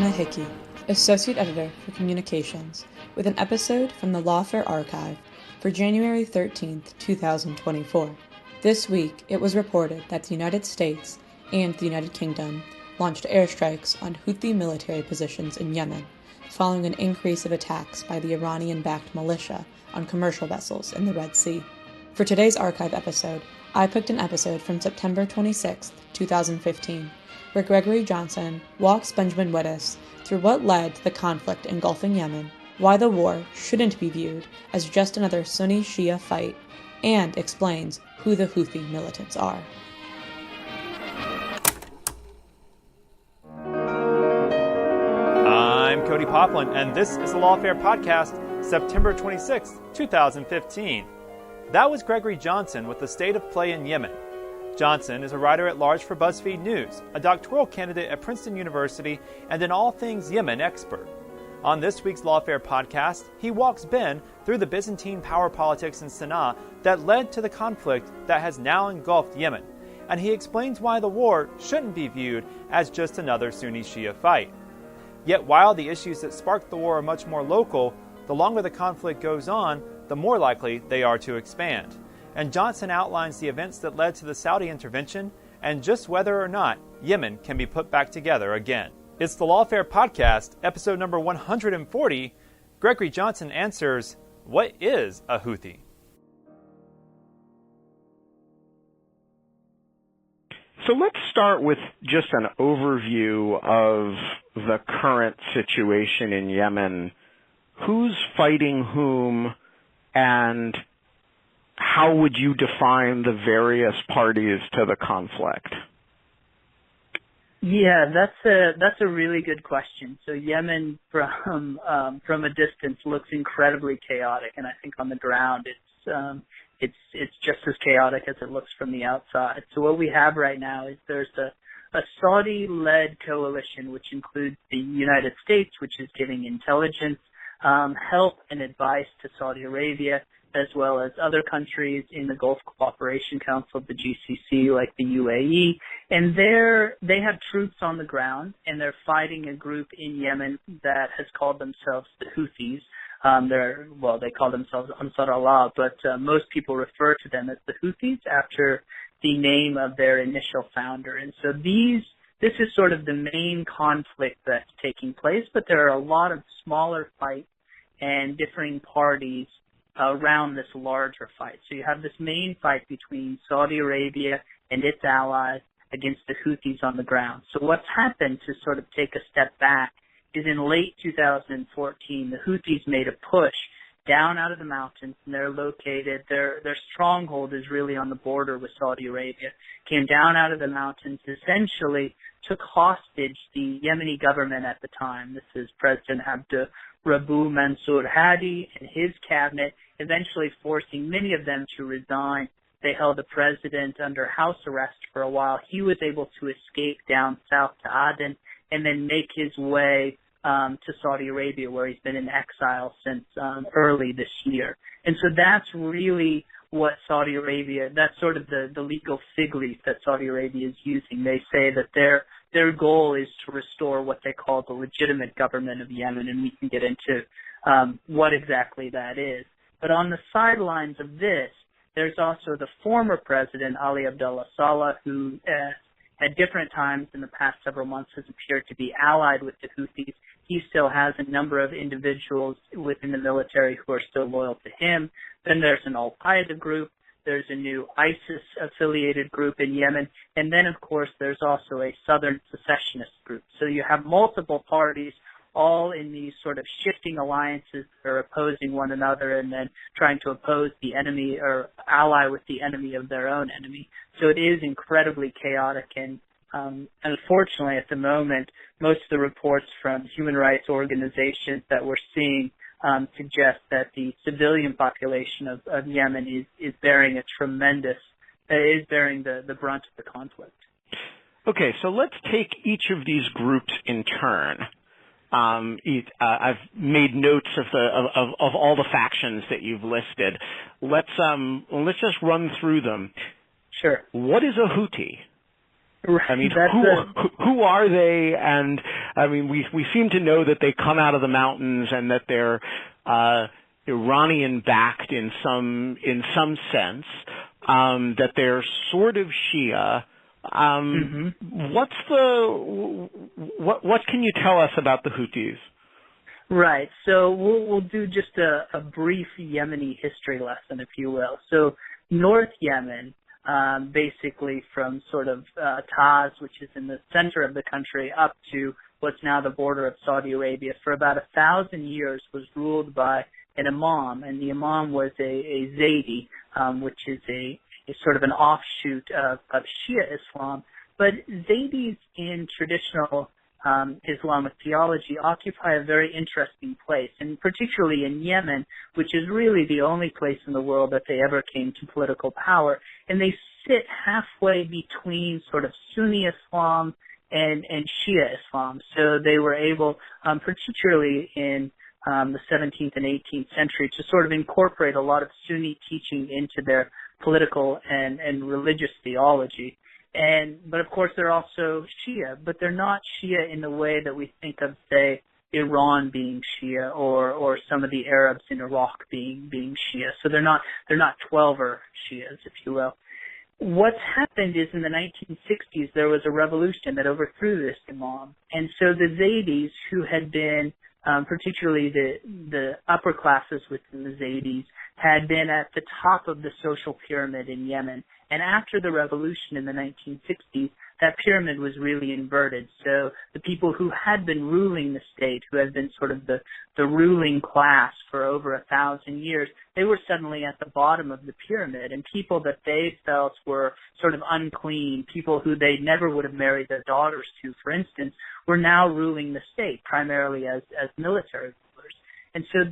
Anna Hickey, Associate Editor for Communications, with an episode from the Lawfare archive for January 13, 2024. This week, it was reported that the United States and the United Kingdom launched airstrikes on Houthi military positions in Yemen, following an increase of attacks by the Iranian-backed militia on commercial vessels in the Red Sea. For today's archive episode, I picked an episode from September 26, 2015, where Gregory Johnsen walks Benjamin Wittes through what led to the conflict engulfing Yemen, why the war shouldn't be viewed as just another Sunni-Shia fight, and explains who the Houthi militants are. I'm Cody Poplin, and this is the Lawfare Podcast, September 26, 2015. That was Gregory Johnsen with the state of play in Yemen. Johnsen is a writer at large for BuzzFeed News, a doctoral candidate at Princeton University, and an all things Yemen expert. On this week's Lawfare Podcast, he walks Ben through the Byzantine power politics in Sana'a that led to the conflict that has now engulfed Yemen, and he explains why the war shouldn't be viewed as just another Sunni-Shia fight. Yet while the issues that sparked the war are much more local, the longer the conflict goes on, the more likely they are to expand. And Johnsen outlines the events that led to the Saudi intervention and just whether or not Yemen can be put back together again. It's the Lawfare Podcast, episode number 140. Gregory Johnsen answers, what is a Houthi? So let's start with just an overview of the current situation in Yemen. Who's fighting whom, and how would you define the various parties to the conflict? Yeah, that's a really good question. So Yemen from a distance looks incredibly chaotic, and I think on the ground it's just as chaotic as it looks from the outside. So what we have right now is there's a Saudi-led coalition, which includes the United States, which is giving intelligence, help and advice to Saudi Arabia, as well as other countries in the Gulf Cooperation Council, the GCC, like the UAE. And they have troops on the ground, and they're fighting a group in Yemen that has called themselves the Houthis. They call themselves Ansar Allah, but most people refer to them as the Houthis after the name of their initial founder. And so this is sort of the main conflict that's taking place, but there are a lot of smaller fights and differing parties around this larger fight. So you have this main fight between Saudi Arabia and its allies against the Houthis on the ground. So what's happened, to sort of take a step back, is in late 2014, the Houthis made a push down out of the mountains, and they're located, their stronghold is really on the border with Saudi Arabia, came down out of the mountains, essentially took hostage the Yemeni government at the time. This is President Rabu Mansour Hadi and his cabinet, eventually forcing many of them to resign. They held the president under house arrest for a while. He was able to escape down south to Aden and then make his way to Saudi Arabia, where he's been in exile since early this year. And so that's really what Saudi Arabia, that's sort of the legal fig leaf that Saudi Arabia is using. They say that their goal is to restore what they call the legitimate government of Yemen, and we can get into what exactly that is. But on the sidelines of this, there's also the former president, Ali Abdullah Saleh, who at different times in the past several months has appeared to be allied with the Houthis. He still has a number of individuals within the military who are still loyal to him. Then there's an al-Qaeda group. There's a new ISIS-affiliated group in Yemen. And then, of course, there's also a southern secessionist group. So you have multiple parties all in these sort of shifting alliances that are opposing one another and then trying to oppose the enemy or ally with the enemy of their own enemy. So it is incredibly chaotic, and unfortunately at the moment, most of the reports from human rights organizations that we're seeing suggest that the civilian population of Yemen is bearing the brunt of the conflict. Okay, so let's take each of these groups in turn. I've made notes of all the factions that you've listed. Let's just run through them. Sure. What is a Houthi? I mean, who are they? And I mean, we seem to know that they come out of the mountains and that they're Iranian backed in some sense. That they're sort of Shia. What can you tell us about the Houthis? Right. So we'll do just a brief Yemeni history lesson, if you will. So North Yemen, basically from sort of Taz, which is in the center of the country, up to what's now the border of Saudi Arabia, for about 1,000 years was ruled by an imam, and the imam was a Zaydi, which is a sort of an offshoot of Shia Islam. But Zaydis in traditional Islamic theology occupy a very interesting place, and particularly in Yemen, which is really the only place in the world that they ever came to political power. And they sit halfway between sort of Sunni Islam and Shia Islam. So they were able, particularly in the 17th and 18th century, to sort of incorporate a lot of Sunni teaching into their political and religious theology. But of course they're also Shia, but they're not Shia in the way that we think of, say, Iran being Shia or some of the Arabs in Iraq being Shia. So they're not 12er Shias, if you will. What's happened is in the 1960s there was a revolution that overthrew this imam, and so the Zaydis, who had been particularly the upper classes within the Zaydis, had been at the top of the social pyramid in Yemen. And after the revolution in the 1960s, that pyramid was really inverted. So the people who had been ruling the state, who had been sort of the ruling class for over 1,000 years, they were suddenly at the bottom of the pyramid. And people that they felt were sort of unclean, people who they never would have married their daughters to, for instance, were now ruling the state, primarily as military rulers. And so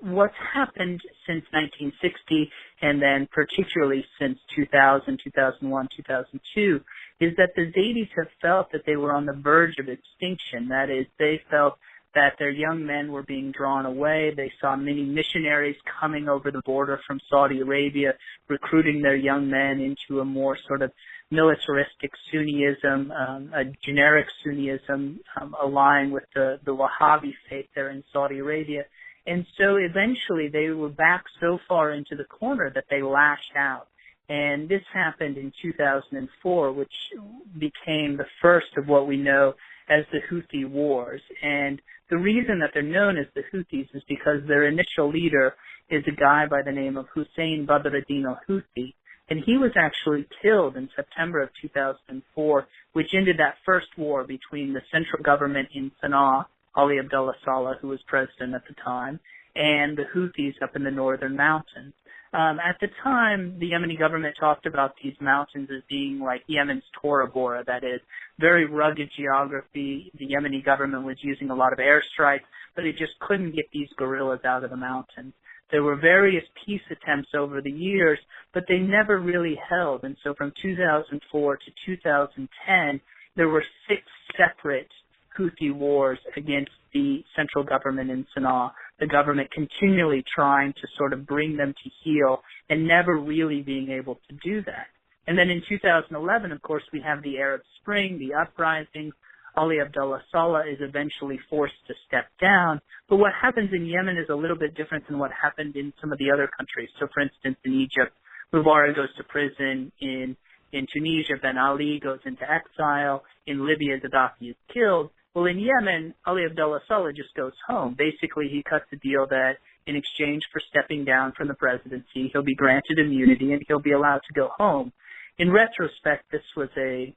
what's happened since 1960, and then particularly since 2000, 2001, 2002, is that the Zaydis have felt that they were on the verge of extinction. That is, they felt that their young men were being drawn away. They saw many missionaries coming over the border from Saudi Arabia, recruiting their young men into a more sort of militaristic Sunniism, a generic Sunniism, aligned with the Wahhabi faith there in Saudi Arabia. And so eventually they were back so far into the corner that they lashed out. And this happened in 2004, which became the first of what we know as the Houthi Wars. And the reason that they're known as the Houthis is because their initial leader is a guy by the name of Hussein Badruddin al-Houthi. And he was actually killed in September of 2004, which ended that first war between the central government in Sana'a, Ali Abdullah Saleh, who was president at the time, and the Houthis up in the northern mountains. At the time, the Yemeni government talked about these mountains as being like Yemen's Tora Bora, that is, very rugged geography. The Yemeni government was using a lot of airstrikes, but it just couldn't get these guerrillas out of the mountains. There were various peace attempts over the years, but they never really held. And so from 2004 to 2010, there were 6 separate Houthi wars against the central government in Sana'a, the government continually trying to sort of bring them to heel and never really being able to do that. And then in 2011, of course, we have the Arab Spring, the uprisings. Ali Abdullah Saleh is eventually forced to step down. But what happens in Yemen is a little bit different than what happened in some of the other countries. So, for instance, in Egypt, Mubarak goes to prison. In Tunisia, Ben Ali goes into exile. In Libya, Gaddafi is killed. Well, in Yemen, Ali Abdullah Saleh just goes home. Basically, he cuts a deal that in exchange for stepping down from the presidency, he'll be granted immunity and he'll be allowed to go home. In retrospect, this was a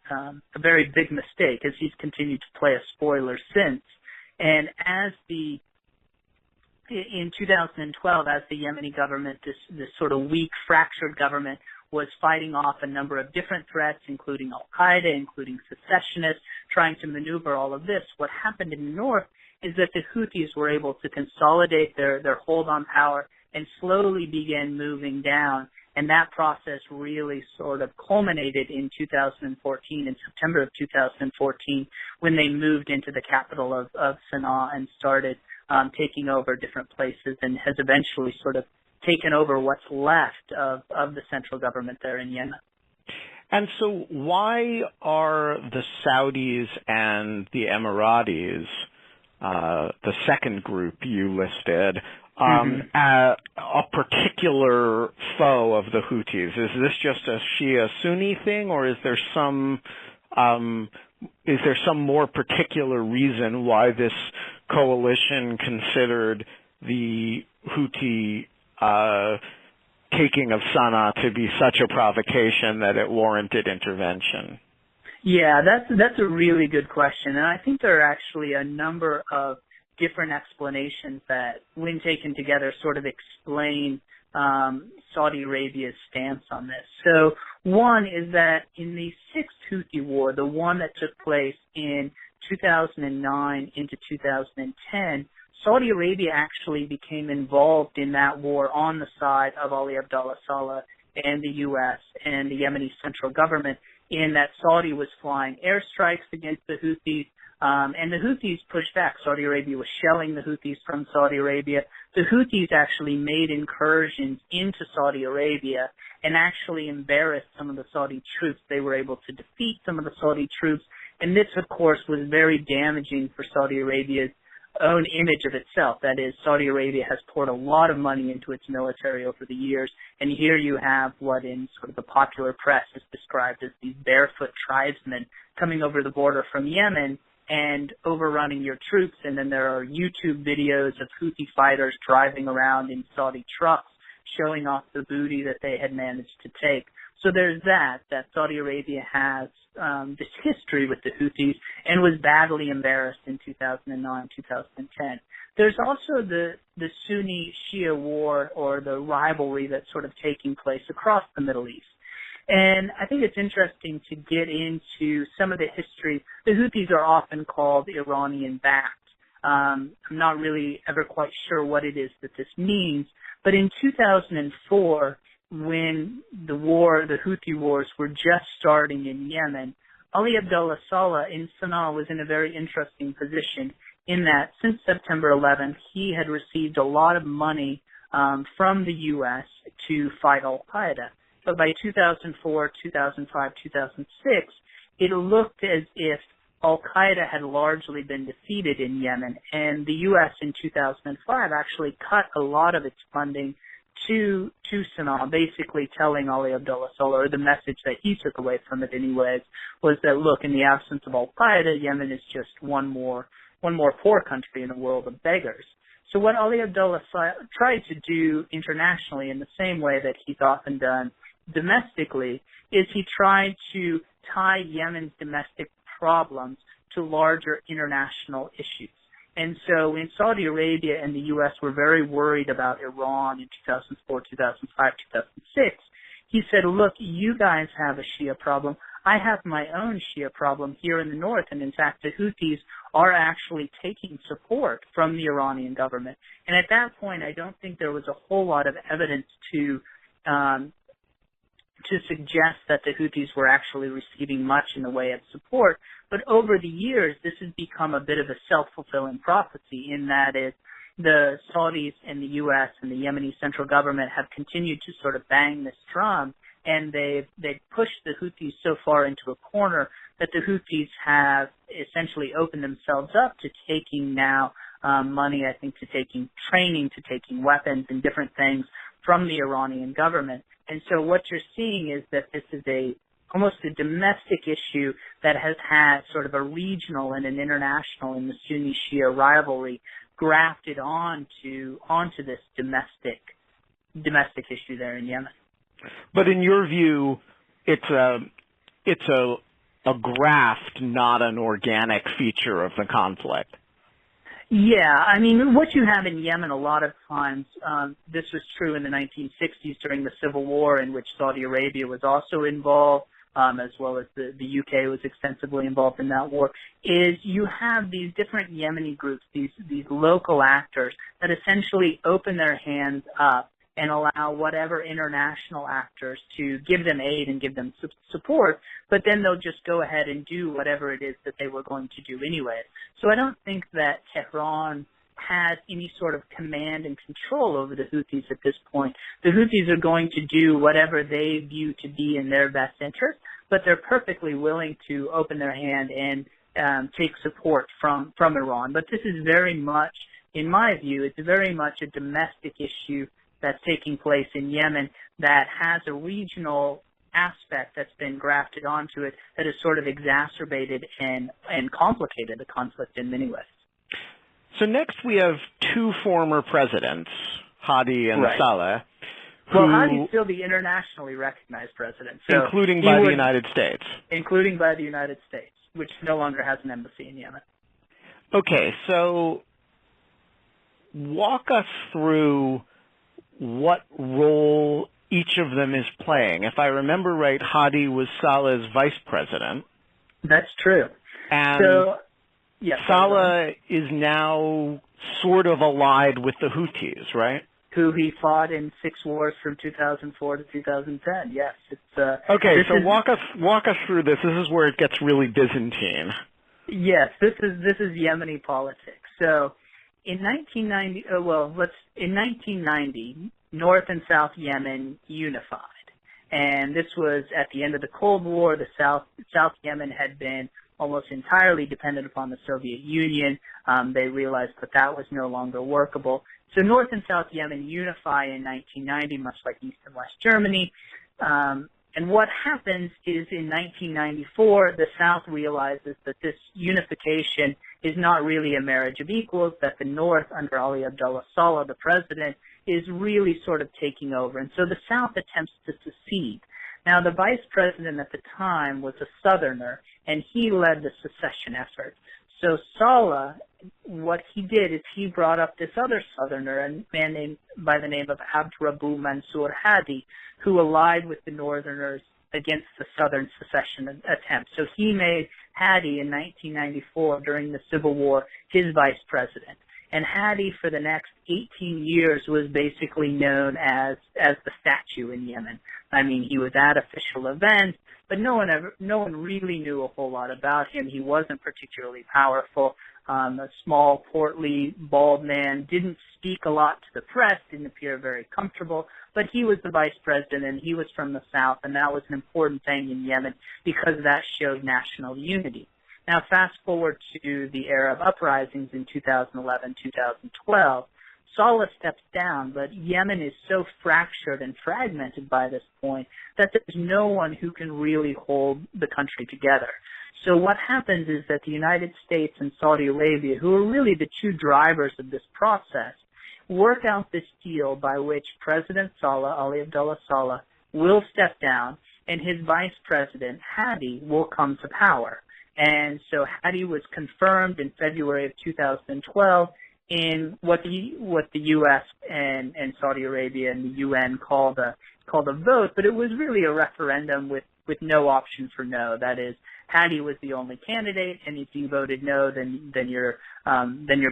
very big mistake, as he's continued to play a spoiler since. And in 2012, as the Yemeni government, this sort of weak, fractured government, was fighting off a number of different threats, including Al-Qaeda, including secessionists, trying to maneuver all of this. What happened in the north is that the Houthis were able to consolidate their hold on power and slowly begin moving down. And that process really sort of culminated in 2014, in September of 2014, when they moved into the capital of Sana'a and started taking over different places, and has eventually sort of taken over what's left of the central government there in Yemen. And so why are the Saudis and the Emiratis, the second group you listed, a particular foe of the Houthis? Is this just a Shia-Sunni thing, or is there some more particular reason why this coalition considered the Houthi taking of Sana'a to be such a provocation that it warranted intervention? Yeah, that's a really good question, and I think there are actually a number of different explanations that, when taken together, sort of explain Saudi Arabia's stance on this. So one is that in the Sixth Houthi War, the one that took place in 2009 into 2010, Saudi Arabia actually became involved in that war on the side of Ali Abdullah Saleh and the U.S. and the Yemeni central government, in that Saudi was flying airstrikes against the Houthis, and the Houthis pushed back. Saudi Arabia was shelling the Houthis from Saudi Arabia. The Houthis actually made incursions into Saudi Arabia and actually embarrassed some of the Saudi troops. They were able to defeat some of the Saudi troops, and this, of course, was very damaging for Saudi Arabia's own image of itself. That is, Saudi Arabia has poured a lot of money into its military over the years, and here you have what in sort of the popular press is described as these barefoot tribesmen coming over the border from Yemen and overrunning your troops, and then there are YouTube videos of Houthi fighters driving around in Saudi trucks showing off the booty that they had managed to take. So there's that Saudi Arabia has this history with the Houthis and was badly embarrassed in 2009, 2010. There's also the Sunni-Shia war, or the rivalry that's sort of taking place across the Middle East. And I think it's interesting to get into some of the history. The Houthis are often called Iranian-backed. I'm not really ever quite sure what it is that this means, but in 2004, when the Houthi wars were just starting in Yemen, Ali Abdullah Saleh in Sana'a was in a very interesting position, in that since September 11th, he had received a lot of money from the U.S. to fight al-Qaeda. But by 2004, 2005, 2006, it looked as if al-Qaeda had largely been defeated in Yemen, and the U.S. in 2005 actually cut a lot of its funding to Sana'a, basically telling Ali Abdullah Saleh, or the message that he took away from it anyways, was that, look, in the absence of al-Qaeda, Yemen is just one more poor country in a world of beggars. So what Ali Abdullah tried to do internationally, in the same way that he's often done domestically, is he tried to tie Yemen's domestic problems to larger international issues. And so when Saudi Arabia and the U.S. were very worried about Iran in 2004, 2005, 2006, he said, look, you guys have a Shia problem. I have my own Shia problem here in the north. And in fact, the Houthis are actually taking support from the Iranian government. And at that point, I don't think there was a whole lot of evidence to suggest that the Houthis were actually receiving much in the way of support. But over the years, this has become a bit of a self-fulfilling prophecy, in that the Saudis and the U.S. and the Yemeni central government have continued to sort of bang this drum, and they've pushed the Houthis so far into a corner that the Houthis have essentially opened themselves up to taking now money, I think, to taking training, to taking weapons and different things from the Iranian government. And so what you're seeing is that this is almost a domestic issue that has had sort of a regional and an international and the Sunni-Shia rivalry grafted onto this domestic issue there in Yemen. But in your view, it's a graft, not an organic feature of the conflict. Yeah, I mean, what you have in Yemen a lot of times, this was true in the 1960s during the Civil War, in which Saudi Arabia was also involved, as well as the UK was extensively involved in that war, is you have these different Yemeni groups, these local actors that essentially open their hands up and allow whatever international actors to give them aid and give them support, but then they'll just go ahead and do whatever it is that they were going to do anyway. So I don't think that Tehran has any sort of command and control over the Houthis at this point. The Houthis are going to do whatever they view to be in their best interest, but they're perfectly willing to open their hand and take support from Iran. But this is very much, in my view, it's very much a domestic issue that's taking place in Yemen that has a regional aspect that's been grafted onto it that has sort of exacerbated and complicated the conflict in many ways. So next we have two former presidents, Hadi and Right. Saleh. Well, Hadi's still the internationally recognized president. So including by the United States. Including by the United States, which no longer has an embassy in Yemen. Okay, so walk us through what role each of them is playing. If I remember right, Hadi was Saleh's vice president. That's true. And yes, Saleh is now sort of allied with the Houthis, right? Who he fought in 6 wars from 2004 to 2010. Yes, it's okay. So walk us through this. This is where it gets really Byzantine. Yes, this is Yemeni politics. So in 1990, North and South Yemen unified, and this was at the end of the Cold War. The South Yemen had been almost entirely dependent upon the Soviet Union. They realized that was no longer workable. So North and South Yemen unify in 1990, much like East and West Germany. And what happens is in 1994, the South realizes that this unification is not really a marriage of equals, that the North, under Ali Abdullah Saleh, the president, is really sort of taking over. And so the South attempts to secede. Now, the vice president at the time was a Southerner, and he led the secession effort. So Saleh, what he did is he brought up this other Southerner, a man named by the name of Abdurabu Mansour Hadi, who allied with the Northerners against the Southern secession attempt. So he made Hadi in 1994, during the Civil War, his vice president. And Hadi, for the next 18 years, was basically known as the statue in Yemen. I mean, he was at official events, but no one really knew a whole lot about him. He wasn't particularly powerful. A small, portly, bald man, didn't speak a lot to the press, didn't appear very comfortable, but he was the vice president and he was from the South, and that was an important thing in Yemen because that showed national unity. Now, fast forward to the Arab uprisings in 2011, 2012, Saleh steps down, but Yemen is so fractured and fragmented by this point that there's no one who can really hold the country together. So what happens is that the United States and Saudi Arabia, who are really the two drivers of this process, work out this deal by which President Saleh, Ali Abdullah Saleh, will step down and his vice president, Hadi, will come to power. And so Hadi was confirmed in February of 2012 in what the U.S. and Saudi Arabia and the UN called a vote, but it was really a referendum with no option for no. That is, Hadi was the only candidate, and if you voted no, then your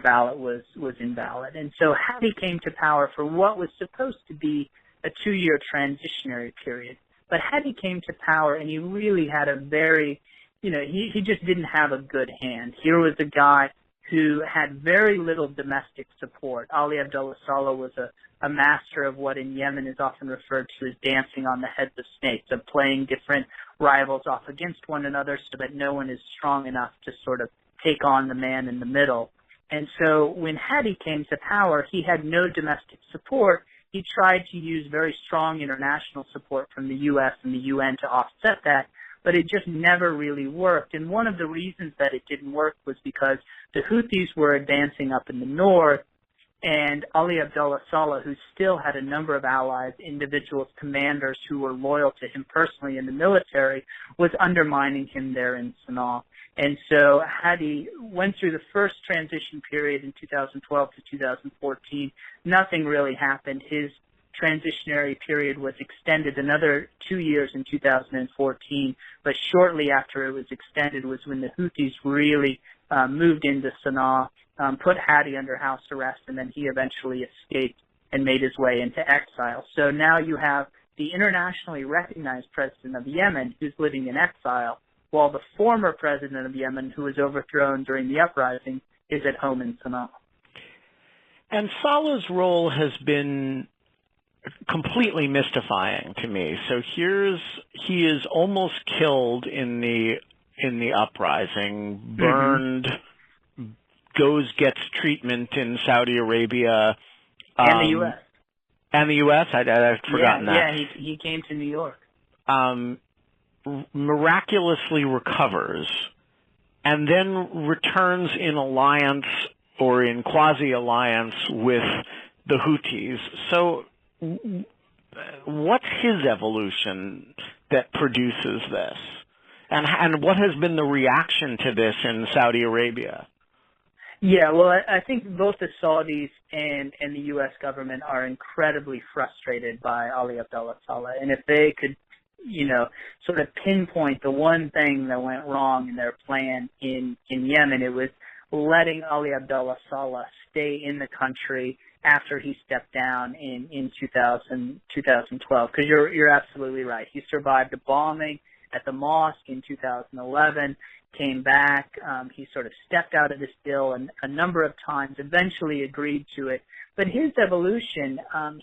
ballot was invalid. And so Hadi came to power for what was supposed to be a 2-year transitionary period. But Hadi came to power, and he really had a very, he just didn't have a good hand. Here was a guy who had very little domestic support. Ali Abdullah Saleh was a master of what in Yemen is often referred to as dancing on the heads of snakes, of playing different rivals off against one another so that no one is strong enough to sort of take on the man in the middle. And so when Hadi came to power, he had no domestic support. He tried to use very strong international support from the U.S. and the UN to offset that, but it just never really worked. And one of the reasons that it didn't work was because the Houthis were advancing up in the north, and Ali Abdullah Saleh, who still had a number of allies, individuals, commanders who were loyal to him personally in the military, was undermining him there in Sana'a. And so Hadi went through the first transition period in 2012 to 2014. Nothing really happened. His transitionary period was extended another 2 years in 2014, but shortly after it was extended was when the Houthis really moved into Sana'a, put Hadi under house arrest, and then he eventually escaped and made his way into exile. So now you have the internationally recognized president of Yemen who's living in exile, while the former president of Yemen, who was overthrown during the uprising, is at home in Sana'a. And Saleh's role has been completely mystifying to me. So he is almost killed in the uprising, burned, gets treatment in Saudi Arabia. And the U.S. And the U.S.? I'd forgotten that. Yeah, he came to New York. Miraculously recovers and then returns in alliance or in quasi-alliance with the Houthis. So what's his evolution that produces this? And what has been the reaction to this in Saudi Arabia? Yeah, well, I think both the Saudis and the U.S. government are incredibly frustrated by Ali Abdullah Saleh. And if they could, sort of pinpoint the one thing that went wrong in their plan in Yemen, it was letting Ali Abdullah Saleh stay in the country after he stepped down in 2012. Because you're absolutely right. He survived a bombing at the mosque in 2011, came back. He sort of stepped out of this bill a number of times, eventually agreed to it. But his evolution,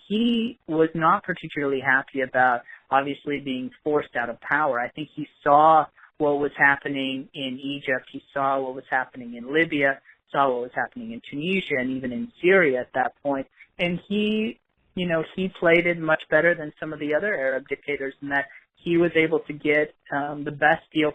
he was not particularly happy about, obviously, being forced out of power. I think he saw what was happening in Egypt. He saw what was happening in Libya, saw what was happening in Tunisia and even in Syria at that point. And he played it much better than some of the other Arab dictators in that he was able to get the best deal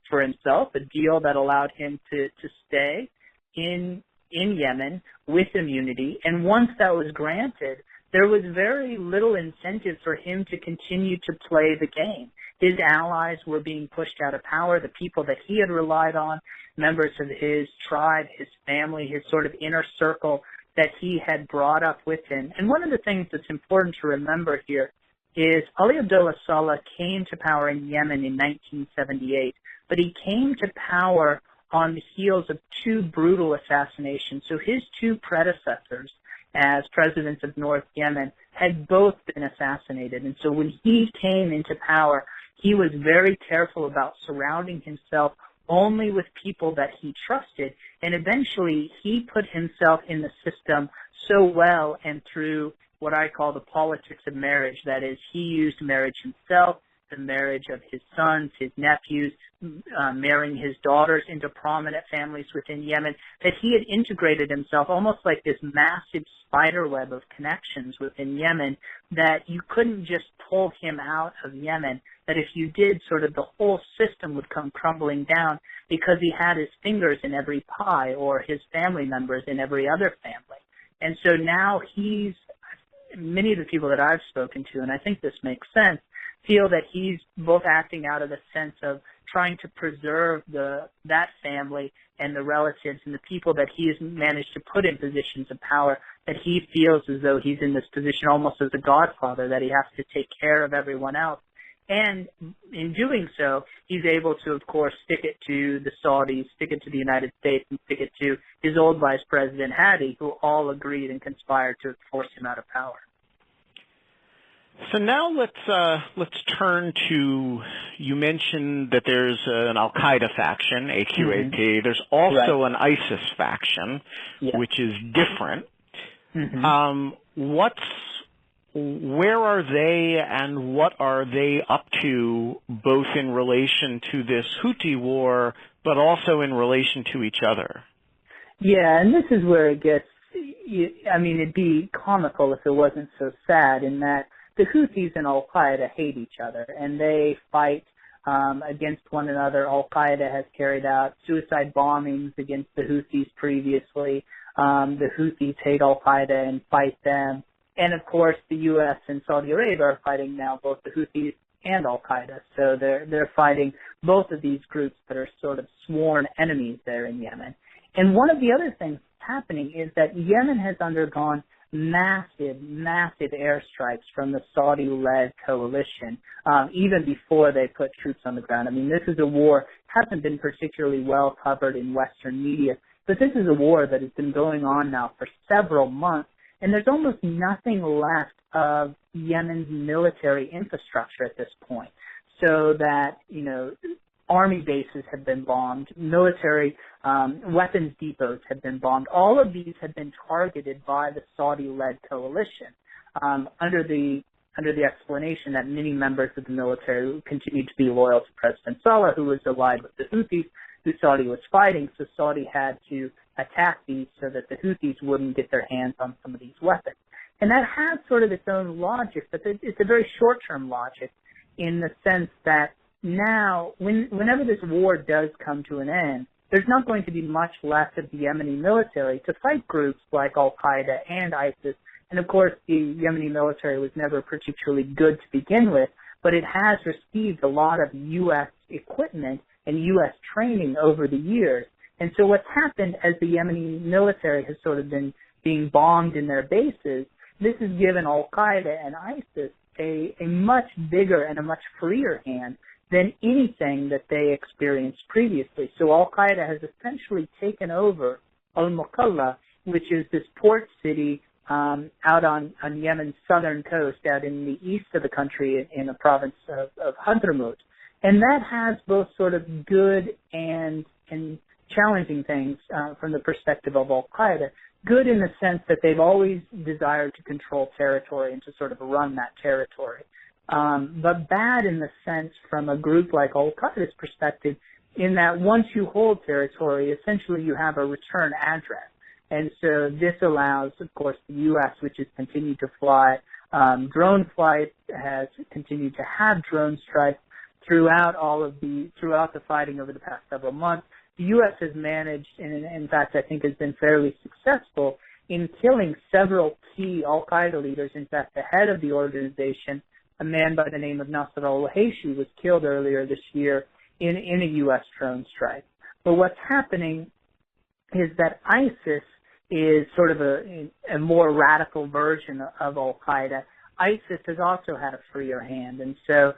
for himself, a deal that allowed him to stay in Yemen with immunity. And once that was granted, there was very little incentive for him to continue to play the game. His allies were being pushed out of power. The people that he had relied on, members of his tribe, his family, his sort of inner circle that he had brought up with him. And one of the things that's important to remember here is Ali Abdullah Saleh came to power in Yemen in 1978, but he came to power on the heels of two brutal assassinations. So his two predecessors as presidents of North Yemen had both been assassinated. And so when he came into power, he was very careful about surrounding himself only with people that he trusted. And eventually he put himself in the system so well and through what I call the politics of marriage. That is, he used marriage himself, the marriage of his sons, his nephews, marrying his daughters into prominent families within Yemen, that he had integrated himself almost like this massive spider web of connections within Yemen, that you couldn't just pull him out of Yemen, that if you did, sort of the whole system would come crumbling down because he had his fingers in every pie or his family members in every other family. And so now many of the people that I've spoken to, and I think this makes sense, feel that he's both acting out of the sense of trying to preserve that family and the relatives and the people that he has managed to put in positions of power, that he feels as though he's in this position almost as a godfather, that he has to take care of everyone else. And in doing so, he's able to, of course, stick it to the Saudis, stick it to the United States, and stick it to his old vice president, Houthi, who all agreed and conspired to force him out of power. So now let's turn to, you mentioned that there's an Al-Qaeda faction, AQAP. Mm-hmm. There's also an ISIS faction, which is different. Mm-hmm. Where are they and what are they up to, both in relation to this Houthi war, but also in relation to each other? Yeah, and this is where it gets, it'd be comical if it wasn't so sad, in that the Houthis and Al-Qaeda hate each other, and they fight against one another. Al-Qaeda has carried out suicide bombings against the Houthis previously. The Houthis hate Al-Qaeda and fight them. And, of course, the U.S. and Saudi Arabia are fighting now both the Houthis and Al-Qaeda. So they're fighting both of these groups that are sort of sworn enemies there in Yemen. And one of the other things happening is that Yemen has undergone massive airstrikes from the Saudi-led coalition, even before they put troops on the ground. This is a war, hasn't been particularly well covered in Western media, but this is a war that has been going on now for several months, and there's almost nothing left of Yemen's military infrastructure at this point. So that, army bases have been bombed, military weapons depots have been bombed. All of these have been targeted by the Saudi-led coalition. under the explanation that many members of the military continued to be loyal to President Saleh, who was allied with the Houthis, who Saudi was fighting. So Saudi had to attack these so that the Houthis wouldn't get their hands on some of these weapons. And that has sort of its own logic, but it's a very short-term logic in the sense that now, whenever this war does come to an end, there's not going to be much left of the Yemeni military to fight groups like Al-Qaeda and ISIS. And of course, the Yemeni military was never particularly good to begin with, but it has received a lot of U.S. equipment and U.S. training over the years. And so what's happened as the Yemeni military has sort of been being bombed in their bases, this has given Al-Qaeda and ISIS a much bigger and a much freer hand than anything that they experienced previously. So Al-Qaeda has essentially taken over Al-Muqalla, which is this port city out on Yemen's southern coast, out in the east of the country in the province of Hadramaut. And that has both sort of good and challenging things from the perspective of Al-Qaeda. Good in the sense that they've always desired to control territory and to sort of run that territory. But bad in the sense from a group like Al-Qaeda's perspective, in that once you hold territory, essentially you have a return address. And so this allows, of course, the U.S., which has continued to fly drone flight, has continued to have drone strikes throughout the fighting over the past several months. The U.S. has managed, and in fact I think has been fairly successful in killing several key Al-Qaeda leaders. In fact, the head of the organization, a man by the name of Nasser al-Waheishi, was killed earlier this year in a U.S. drone strike. But what's happening is that ISIS is sort of a more radical version of Al-Qaeda. ISIS has also had a freer hand, and so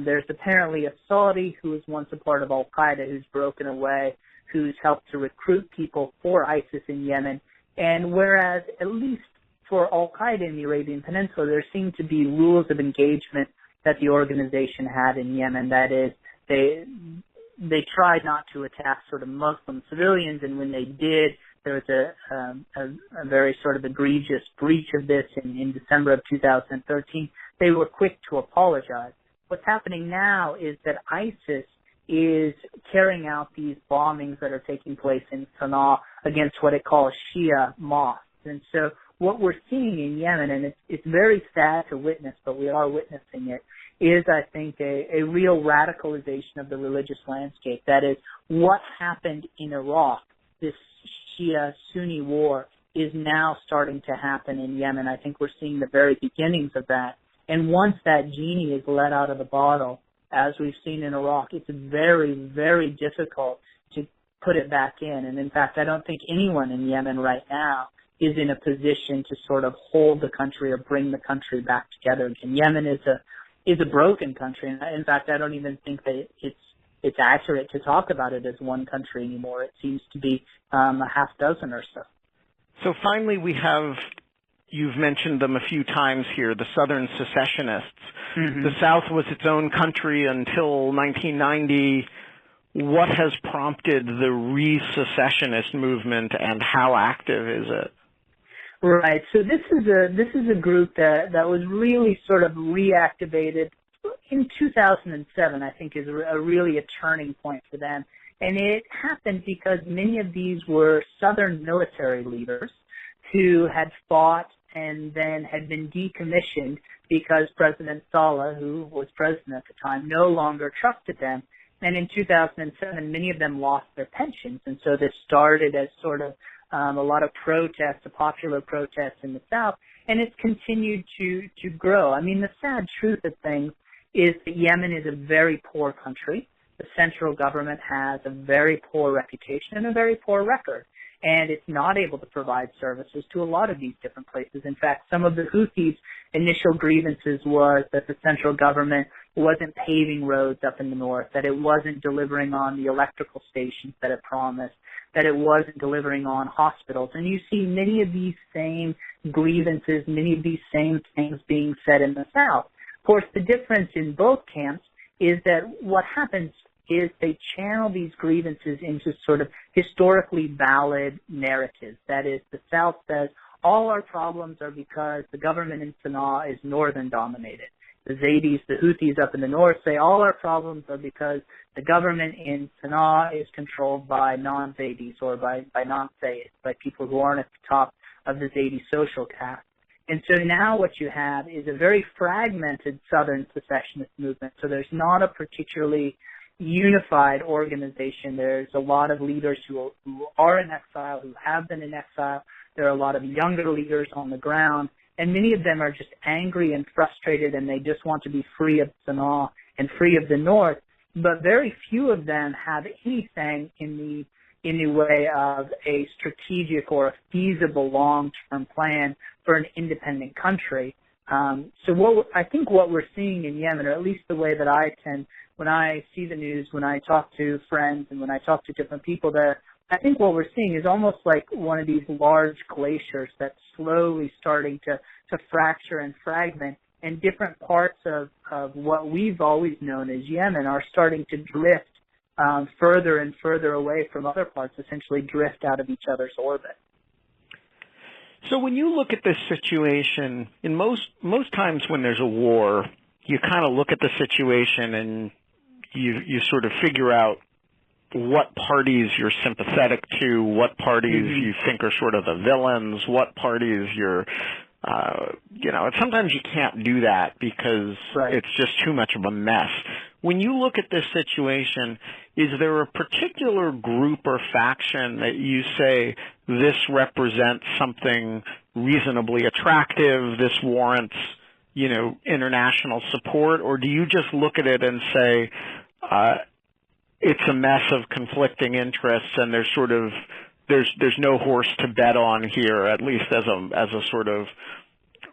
there's apparently a Saudi who was once a part of Al-Qaeda who's broken away, who's helped to recruit people for ISIS in Yemen. And whereas at least for Al-Qaeda in the Arabian Peninsula, there seem to be rules of engagement that the organization had in Yemen. That is, they tried not to attack sort of Muslim civilians, and when they did, there was a very sort of egregious breach of this in December of 2013. They were quick to apologize. What's happening now is that ISIS is carrying out these bombings that are taking place in Sana'a against what it calls Shia mosques. And so what we're seeing in Yemen, and it's very sad to witness, but we are witnessing it, is, I think, a real radicalization of the religious landscape. That is, what happened in Iraq, this Shia-Sunni war, is now starting to happen in Yemen. I think we're seeing the very beginnings of that. And once that genie is let out of the bottle, as we've seen in Iraq, it's very, very difficult to put it back in. And in fact, I don't think anyone in Yemen right now is in a position to sort of hold the country or bring the country back together again. Yemen is a broken country. And in fact, I don't even think that it's accurate to talk about it as one country anymore. It seems to be a half dozen or so. So finally, we have, you've mentioned them a few times here, the Southern secessionists. Mm-hmm. The South was its own country until 1990. What has prompted the re-secessionist movement, and how active is it? Right. So this is a group that was really sort of reactivated in 2007. I think is really a turning point for them, and it happened because many of these were Southern military leaders who had fought and then had been decommissioned because President Saleh, who was president at the time, no longer trusted them. And in 2007, many of them lost their pensions, and so this started as sort of a lot of protests, a popular protests in the South, and it's continued to grow. I mean, the sad truth of things is that Yemen is a very poor country. The central government has a very poor reputation and a very poor record, and it's not able to provide services to a lot of these different places. In fact, some of the Houthis' initial grievances was that the central government wasn't paving roads up in the north, that it wasn't delivering on the electrical stations that it promised, that it wasn't delivering on hospitals. And you see many of these same grievances, many of these same things being said in the South. Of course, the difference in both camps is that what happens is they channel these grievances into sort of historically valid narratives. That is, the South says all our problems are because the government in Sana'a is northern dominated. The Zaydis, the Houthis up in the north, say all our problems are because the government in Sana'a is controlled by non-Zaydis or by non-Sayyids, by people who aren't at the top of the Zaydi social caste. And so now what you have is a very fragmented southern secessionist movement. So there's not a particularly unified organization. There's a lot of leaders who are in exile, who have been in exile. There are a lot of younger leaders on the ground, and many of them are just angry and frustrated, and they just want to be free of Sana'a and free of the north. But very few of them have anything in the way of a strategic or a feasible long-term plan for an independent country. So I think what we're seeing in Yemen, or at least the way that I tend, when I see the news, when I talk to friends and when I talk to different people there, I think what we're seeing is almost like one of these large glaciers that's slowly starting to fracture and fragment, and different parts of what we've always known as Yemen are starting to drift further and further away from other parts, essentially drift out of each other's orbit. So when you look at this situation, in most times when there's a war, you kind of look at the situation and you sort of figure out what parties you're sympathetic to, what parties you think are sort of the villains, what parties you're, and sometimes you can't do that because it's just too much of a mess. When you look at this situation, is there a particular group or faction that you say this represents something reasonably attractive, this warrants, international support, or do you just look at it and say, it's a mess of conflicting interests, and there's no horse to bet on here, at least as a sort of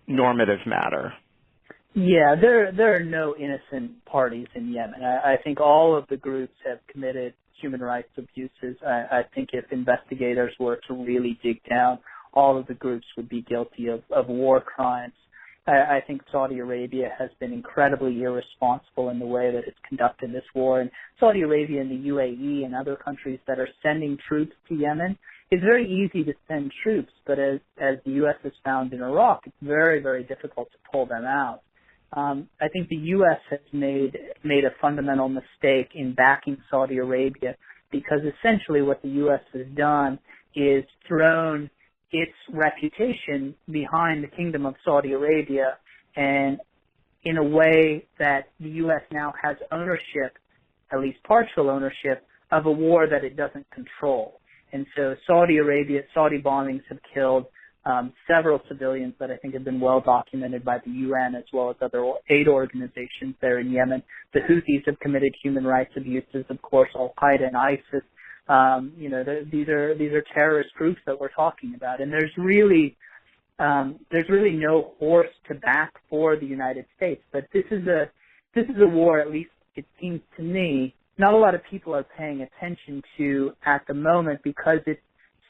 normative matter? Yeah, there are no innocent parties in Yemen. I think all of the groups have committed human rights abuses. I think if investigators were to really dig down, all of the groups would be guilty of war crimes. I think Saudi Arabia has been incredibly irresponsible in the way that it's conducted this war. And Saudi Arabia and the UAE and other countries that are sending troops to Yemen, it's very easy to send troops, but as the U.S. has found in Iraq, it's very, very difficult to pull them out. I think the U.S. has made a fundamental mistake in backing Saudi Arabia, because essentially what the U.S. has done is thrown its reputation behind the Kingdom of Saudi Arabia, and in a way that the U.S. now has ownership, at least partial ownership, of a war that it doesn't control. And so Saudi bombings have killed several civilians that I think have been well documented by the UN as well as other aid organizations there in Yemen. The Houthis have committed human rights abuses, of course, Al-Qaeda and ISIS. These are terrorist groups that we're talking about, and there's really no horse to back for the United States. But this is a war, at least it seems to me, not a lot of people are paying attention to at the moment, because it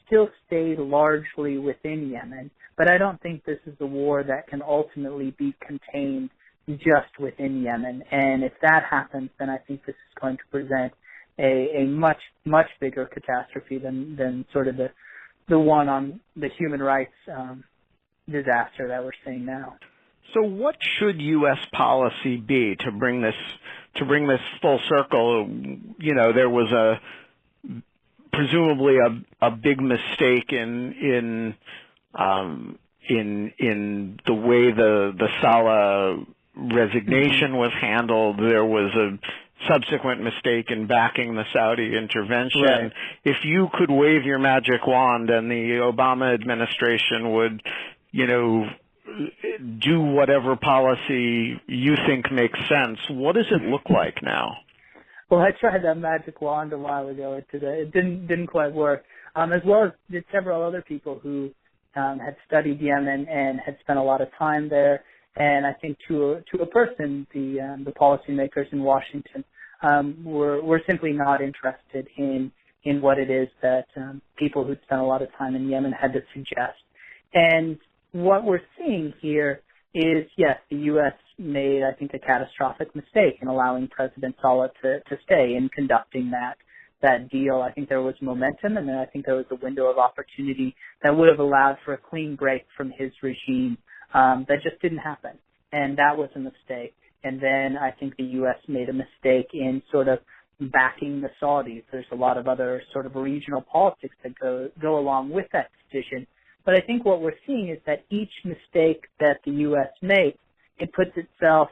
still stayed largely within Yemen. But I don't think this is a war that can ultimately be contained just within Yemen. And if that happens, then I think this is going to present a much, much bigger catastrophe than sort of the one on the human rights disaster that we're seeing now. So what should U.S. policy be to bring this full circle? There was presumably a big mistake in the way the Saleh resignation was handled. There was a subsequent mistake in backing the Saudi intervention. Right. If you could wave your magic wand and the Obama administration would, do whatever policy you think makes sense, what does it look like now? Well, I tried that magic wand a while ago. It didn't quite work. As well as did several other people who had studied Yemen and had spent a lot of time there. And I think to a person, the policymakers in Washington were simply not interested in what it is that people who'd spent a lot of time in Yemen had to suggest. And what we're seeing here is, yes, the U.S. made, I think, a catastrophic mistake in allowing President Saleh to stay in conducting that deal. I think there was momentum, and then I think there was a window of opportunity that would have allowed for a clean break from his regime. That just didn't happen, and that was a mistake. And then I think the U.S. made a mistake in sort of backing the Saudis. There's a lot of other sort of regional politics that go along with that decision. But I think what we're seeing is that each mistake that the U.S. makes, it puts itself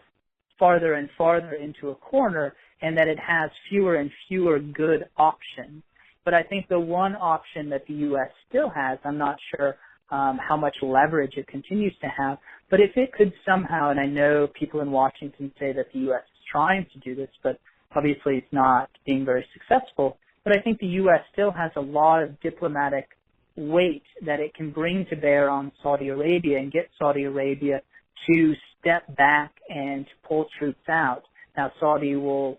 farther and farther into a corner, and that it has fewer and fewer good options. But I think the one option that the U.S. still has, I'm not sure how much leverage it continues to have, but if it could somehow, and I know people in Washington say that the U.S. is trying to do this, but obviously it's not being very successful, but I think the U.S. still has a lot of diplomatic weight that it can bring to bear on Saudi Arabia and get Saudi Arabia to step back and to pull troops out. Now, Saudi Arabia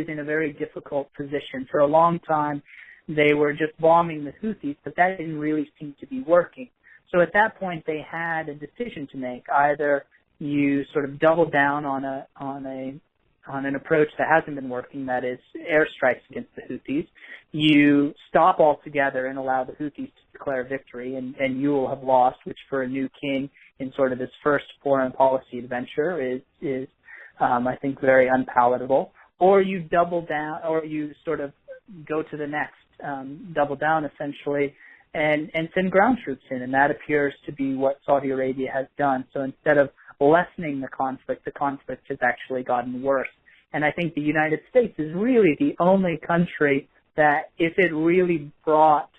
is in a very difficult position. For a long time, they were just bombing the Houthis, but that didn't really seem to be working. So at that point, they had a decision to make. Either you sort of double down on an approach that hasn't been working, that is airstrikes against the Houthis. You stop altogether and allow the Houthis to declare victory, and you will have lost, which for a new king in sort of his first foreign policy adventure is I think, very unpalatable. Or you double down, or you sort of go to the next, double down essentially, and send ground troops in. And that appears to be what Saudi Arabia has done. So instead of lessening the conflict has actually gotten worse. And I think the United States is really the only country that, if it really brought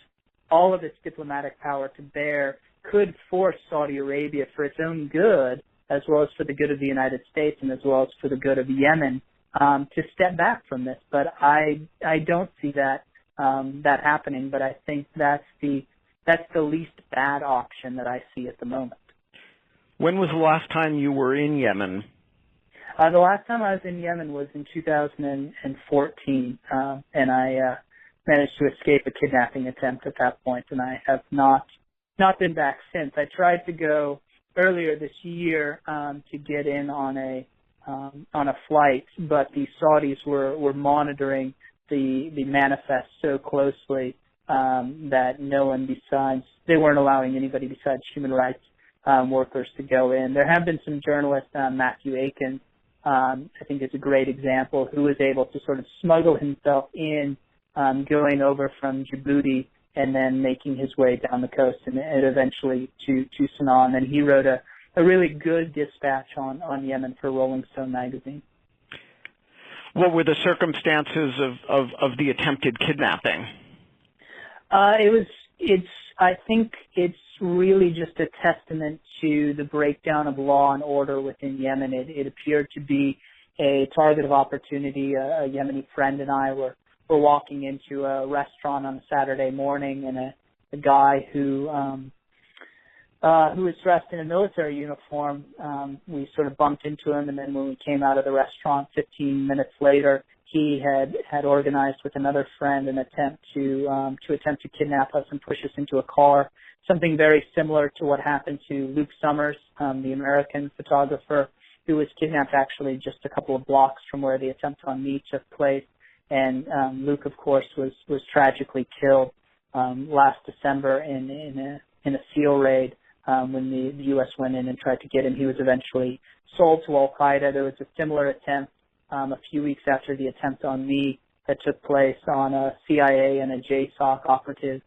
all of its diplomatic power to bear, could force Saudi Arabia, for its own good, as well as for the good of the United States and as well as for the good of Yemen, to step back from this. But I don't see that happening. But I think that's the least bad option that I see at the moment. When was the last time you were in Yemen? The last time I was in Yemen was in 2014, and I managed to escape a kidnapping attempt at that point, and I have not been back since. I tried to go earlier this year to get in on a flight, but the Saudis were monitoring the manifest so closely that they weren't allowing anybody besides human rights workers to go in. There have been some journalists, Matthew Aiken, I think is a great example, who was able to sort of smuggle himself in, going over from Djibouti and then making his way down the coast and eventually to Sanaa. And he wrote a really good dispatch on Yemen for Rolling Stone magazine. What were the circumstances of the attempted kidnapping? I think it's really just a testament to the breakdown of law and order within Yemen. It appeared to be a target of opportunity. A Yemeni friend and I were walking into a restaurant on a Saturday morning, and a guy who was dressed in a military uniform, we sort of bumped into him, and then when we came out of the restaurant 15 minutes later, he had organized with another friend an attempt to kidnap us and push us into a car. Something very similar to what happened to Luke Summers, the American photographer, who was kidnapped actually just a couple of blocks from where the attempt on me took place. And Luke, of course, was tragically killed last December in a SEAL raid when the U.S. went in and tried to get him. He was eventually sold to Al Qaeda. There was a similar attempt a few weeks after the attempt on me that took place on a CIA and a JSOC operative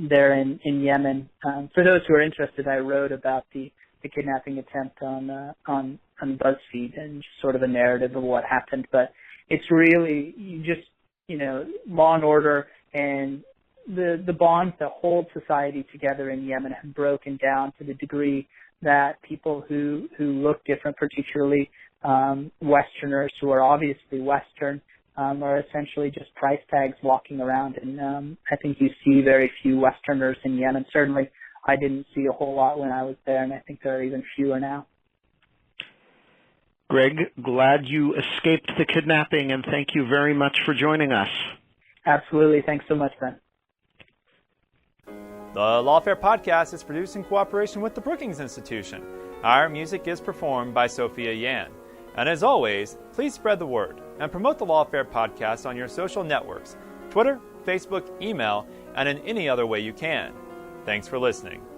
there in Yemen. For those who are interested, I wrote about the kidnapping attempt on BuzzFeed and just sort of a narrative of what happened. But it's really law and order and the bonds that hold society together in Yemen have broken down to the degree that people who look different, particularly Westerners who are obviously Western, are essentially just price tags walking around. And I think you see very few Westerners in Yemen. Certainly, I didn't see a whole lot when I was there, and I think there are even fewer now. Greg, glad you escaped the kidnapping, and thank you very much for joining us. Absolutely. Thanks so much, Ben. The Lawfare podcast is produced in cooperation with the Brookings Institution. Our music is performed by Sophia Yan. And as always, please spread the word and promote the Lawfare podcast on your social networks, Twitter, Facebook, email, and in any other way you can. Thanks for listening.